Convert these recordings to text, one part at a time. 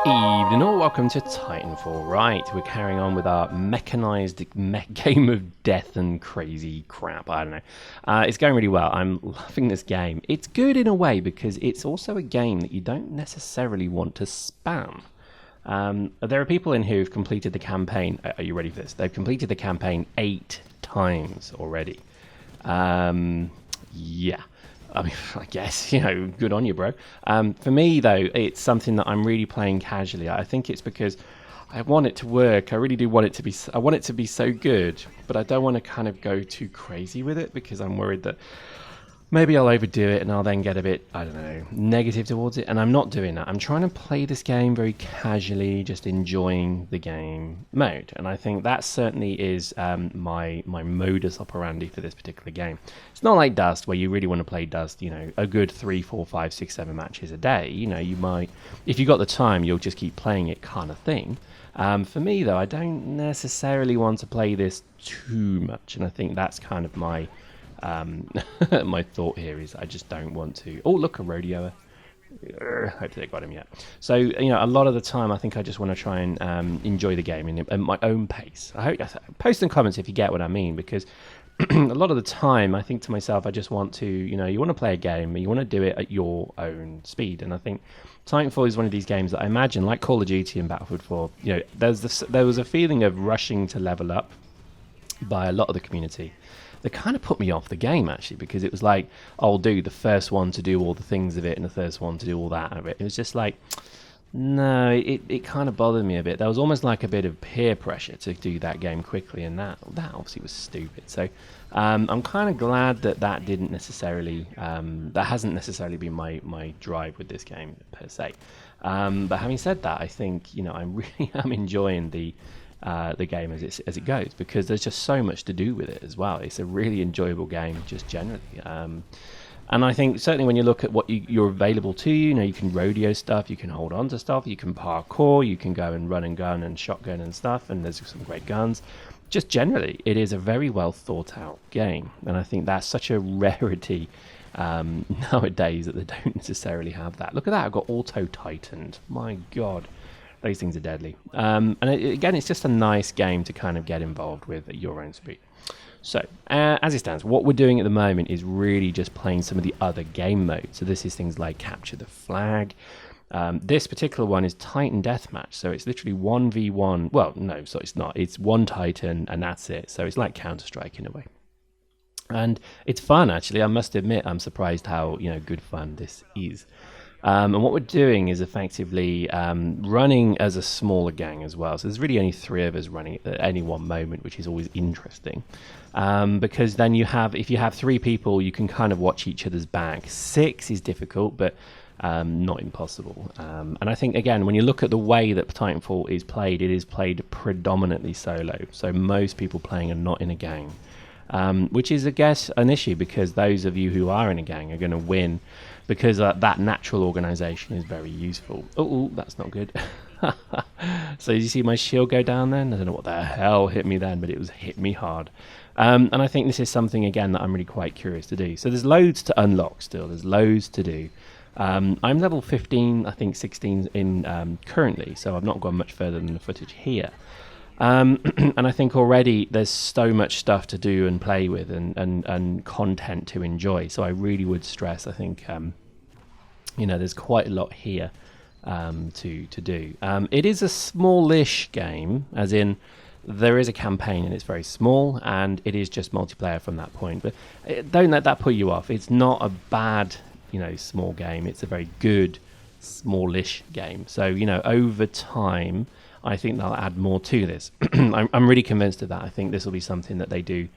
Evening all, welcome to Titanfall. Right, we're carrying on with our mechanized game of death and crazy crap. I don't know. It's going really well. I'm loving this game. It's good in a way because it's also a game that you don't necessarily want to spam. There are people in who've completed the campaign. Are you ready for this? They've completed the campaign 8 times already. Yeah. I mean, I guess, good on you, bro. For me, though, it's something that I'm really playing casually. I think it's because I want it to work. I really do want it to be. I want it to be so good, but I don't want to kind of go too crazy with it because I'm worried that maybe I'll overdo it and I'll then get a bit, I don't know, negative towards it. And I'm not doing that. I'm trying to play this game very casually, just enjoying the game mode. And I think that certainly is my modus operandi for this particular game. It's not like Dust, where you really want to play Dust, a good 3, 4, 5, 6, 7 matches a day. You might, if you got the time, you'll just keep playing it kind of thing. For me, though, I don't necessarily want to play this too much. And I think that's kind of my my thought here is I just don't want to. Oh, look, a rodeo. Hopefully they got him yet. So, a lot of the time I think I just want to try and enjoy the game in my own pace. I hope post in comments if you get what I mean, because a lot of the time I think to myself, I just want to, you want to play a game, you want to do it at your own speed. And I think Titanfall is one of these games that I imagine, like Call of Duty and Battlefield 4, there was a feeling of rushing to level up by a lot of the community. They kind of put me off the game, actually, because it was like, I'll do the first one to do all the things of it and the first one to do all that of it. It was just like, no, it kind of bothered me a bit. There was almost like a bit of peer pressure to do that game quickly, and that obviously was stupid. So I'm kind of glad that didn't necessarily, that hasn't necessarily been my drive with this game per se. But having said that, I think, I really am enjoying the game as it goes, because there's just so much to do with it as well. It's a really enjoyable game just generally, and I think certainly when you look at what you're available to you can rodeo stuff, you can hold on to stuff, you can parkour, you can go and run and gun and shotgun and stuff, and there's some great guns. Just generally, it is a very well thought out game, and I think that's such a rarity nowadays that they don't necessarily have that. Look at that, I've got auto tightened. My god, those things are deadly. And again, it's just a nice game to kind of get involved with at your own speed. So, as it stands, what we're doing at the moment is really just playing some of the other game modes. So this is things like Capture the Flag. This particular one is Titan Deathmatch. So it's literally 1v1. Well, no, so it's not. It's one Titan and that's it. So it's like Counter-Strike in a way. And it's fun, actually. I must admit, I'm surprised how good fun this is. And what we're doing is effectively running as a smaller gang as well. So there's really only 3 of us running at any one moment, which is always interesting. Because then if you have 3 people, you can kind of watch each other's back. 6 is difficult, but not impossible. And I think, again, when you look at the way that Titanfall is played, it is played predominantly solo. So most people playing are not in a gang. Which is, I guess, an issue, because those of you who are in a gang are going to win, because that natural organization is very useful. Oh, that's not good. So did you see my shield go down then? I don't know what the hell hit me then, but it hit me hard. And I think this is something, again, that I'm really quite curious to do. So there's loads to unlock still. There's loads to do. I'm level 15, I think 16 in currently, so I've not gone much further than the footage here. And I think already there's so much stuff to do and play with and content to enjoy. So I really would stress, I think, there's quite a lot here to do. It is a smallish game, as in there is a campaign and it's very small, and it is just multiplayer from that point. But don't let that put you off. It's not a bad, small game. It's a very good, smallish game. So, over time, I think they'll add more to this. I'm really convinced of that. I think this will be something that they do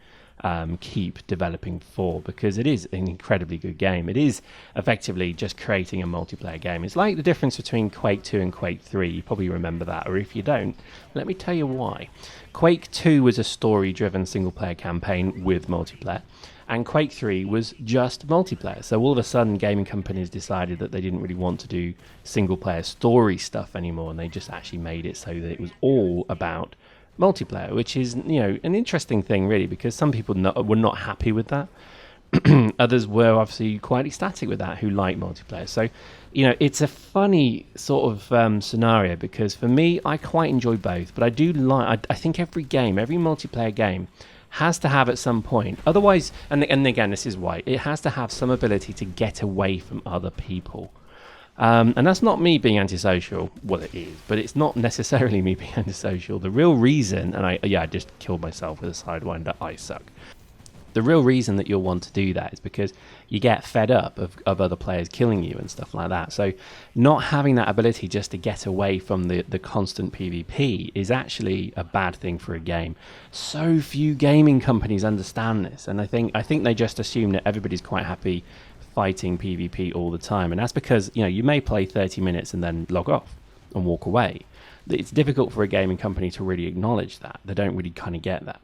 keep developing for, because it is an incredibly good game. It is effectively just creating a multiplayer game. It's like the difference between Quake 2 and Quake 3. You probably remember that, or if you don't, let me tell you why. Quake 2 was a story-driven single-player campaign with multiplayer, and Quake 3 was just multiplayer. So all of a sudden, gaming companies decided that they didn't really want to do single-player story stuff anymore, and they just actually made it so that it was all about multiplayer, which is, an interesting thing, really, because some people were not happy with that. Others were obviously quite ecstatic with that, who like multiplayer. So, it's a funny sort of scenario, because for me, I quite enjoy both. But I do like, I think every multiplayer game has to have at some point. Otherwise, and again, this is why, it has to have some ability to get away from other people. And that's not me being antisocial. Well, it is, but it's not necessarily me being antisocial. The real reason, and I just killed myself with a sidewinder, I suck. The real reason that you'll want to do that is because you get fed up of other players killing you and stuff like that. So not having that ability just to get away from the constant PvP is actually a bad thing for a game. So few gaming companies understand this, and I think they just assume that everybody's quite happy fighting PvP all the time. And that's because, you may play 30 minutes and then log off and walk away. It's difficult for a gaming company to really acknowledge that. They don't really kind of get that.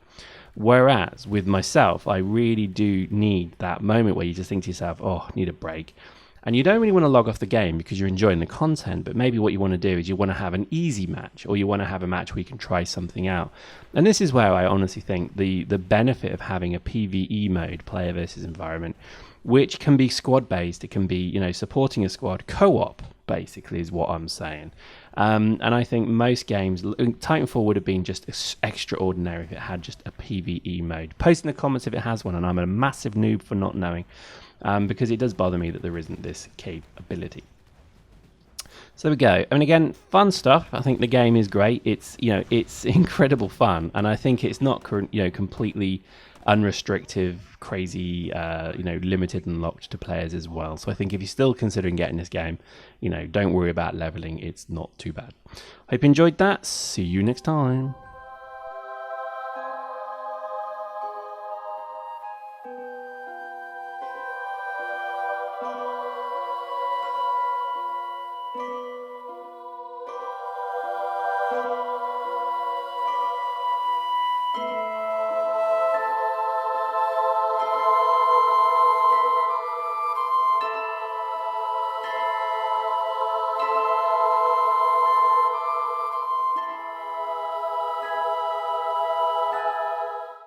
Whereas with myself, I really do need that moment where you just think to yourself, oh, I need a break. And you don't really want to log off the game because you're enjoying the content, but maybe what you want to do is you want to have an easy match, or you want to have a match where you can try something out. And this is where I honestly think the benefit of having a PvE mode, player versus environment, which can be squad based, it can be, supporting a squad, co-op basically is what I'm saying. And I think most games, Titanfall would have been just extraordinary if it had just a PvE mode. Post in the comments if it has one, and I'm a massive noob for not knowing, because it does bother me that there isn't this capability. So there we go. And again, fun stuff. I think the game is great. It's it's incredible fun, and I think it's not completely unrestrictive, crazy, limited and locked to players as well. So I think if you're still considering getting this game, don't worry about leveling. It's not too bad. Hope you enjoyed that. See you next time.